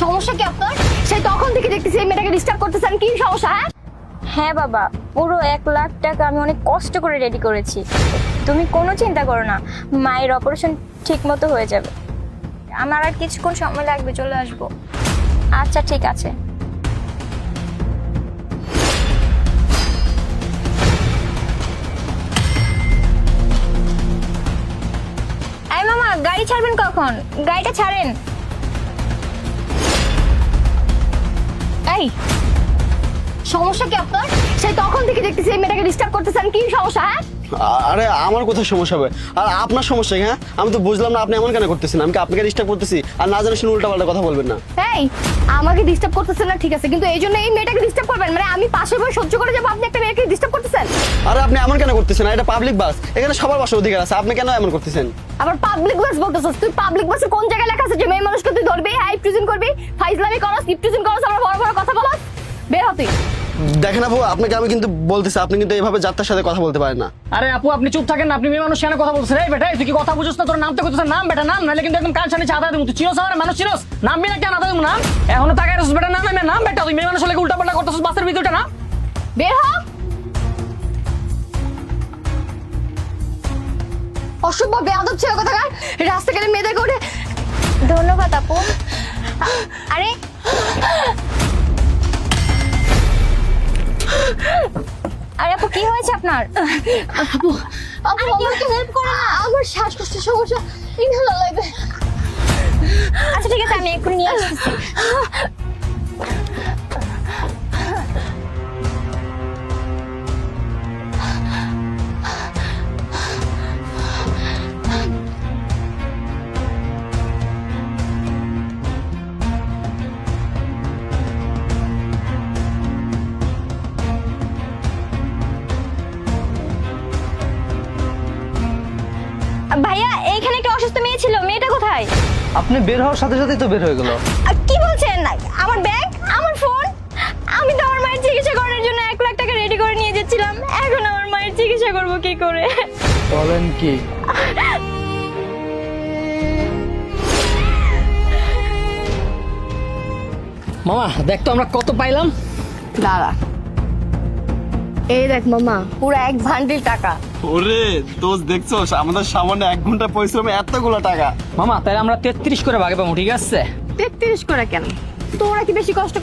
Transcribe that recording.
সমস্যা কি আপনার? সেই তখন থেকে দেখতেছি এই মেয়েটাকে ডিস্টার্ব করতেছেন, কি সমস্যা? হ্যাঁ বাবা, পুরো 1,00,000 টাকা আমি অনেক কষ্ট করে রেডি করেছি। তুমি কোনো চিন্তা করো না, মায়ের অপারেশন ঠিক মতো হয়ে যাবে। আমার আর কিছুক্ষণ সময় লাগবে, চলে আসবো। আচ্ছা ঠিক আছে। এই মামা, গাড়ি ছাড়বেন কখন? গাড়িটা ছাড়েন। এই সমস্যা কি আপনার? সেই তখন থেকে দেখতেছি এই মেয়েটাকে ডিস্টার্ব করতেছেন, কি সমস্যা? আরে আমার কোথায় সমস্যা হবে? আর আপনার সমস্যা কি? হ্যাঁ, আমি তো বুঝলাম না আপনি এমন কেন করতেছেন। আমি কি আপনাকে ডিস্টার্ব করতেছি? আর না জানি শুনে উল্টাপাল্টা কথা বলবেন না। এই আমাকে ডিস্টার্ব করতেছেন না, ঠিক আছে, কিন্তু এই জন্য এই মেয়েটাকে ডিস্টার্ব করবেন? মানে আমি পাশে বসে সহ্য করে যাবো, আপনি একটা মেয়েকে ডিস্টার্ব করতেছেন? আরে আপনি এমন কেন করতেছেন? এটা পাবলিক বাস, এখানে সবার বসার অধিকার আছে। আপনি কেন এমন করতেছেন? আবার পাবলিক বাস বলতেছস? তুই পাবলিক বাসে কোন জায়গায় লেখা আছে যে মেয়ে মানুষকে তুই ধরবি, হাই প্রেজেন্ট করবি, ফাইজলামি করস, ইপটিজিং করস, আমার বড় বড় কথা বলস? বের হ তুই। দেখেন আপু, আপনাকে আমি কিন্তু বলতেছি, আপনি কিন্তু এইভাবে যাত্রার সাথে কথা বলতে পারেন না। আরে আপু, আপনি চুপ থাকেন না। আপনি মেয়ে মানুষ কেন কথা বলছেন? এই বেটা, তুই কি কথা বুঝছ না? তোর নাম তো করতেছ নাম, বেটা নাম, নাহলে কিন্তু একদম কান ছানি চাঁদা দেবো। তুই চিনোস আমার মানুষ চিনোস? নামবি না কেন? আদা দেবো নাম। এখনো তাকায় রস বেটা, নাম নাম বেটা। তুই মেয়ে মানুষ হলে উল্টা পাল্টা করতেছিস বাসের ভিতরটা না? বের হ। অসভ্য বেয়াদব ছেলে কোথাকার, রাস্তা গেলে মেয়েদেরকে উঠে। ধন্যবাদ আপু। আরে আরে আপু, কি হয়েছে আপনার? আপু আপু আমাকে হেল্প করো না, আমার শ্বাসকষ্টের সমস্যা, ইনহেলার লাগবে। আচ্ছা ঠিক আছে, আমি এক্ষুনি নিয়ে আসতেছি। ভাইয়া, এইখানে একটা অসুস্থ মেয়ে ছিল, মেয়েটা কোথায়? আপনি বের হওয়ার সাথে সাথেই তো বের হয়ে গেল। কি বলছেন? আমার ব্যাগ, আমার ফোন, আমি তো আমার মায়ের চিকিৎসা করার জন্য 1,00,000 টাকা রেডি করে নিয়ে যাচ্ছিলাম। এখন আমার মায়ের চিকিৎসা করবো কি করে? বলেন কি? মামা দেখ তো আমরা কত পাইলাম। দাঁড়া, এই দেখ মামা, পুরো 1 বান্ডিল টাকা। ওরে দোস্ত, দেখছোস আমাদের সামান্য 1 ঘন্টা পরিশ্রমে এতগুলো টাকা। মামা তাহলে আমরা 33 করে ভাগে পাবো, ঠিক আছে? 33 করে কেন? তোরা কি বেশি কষ্ট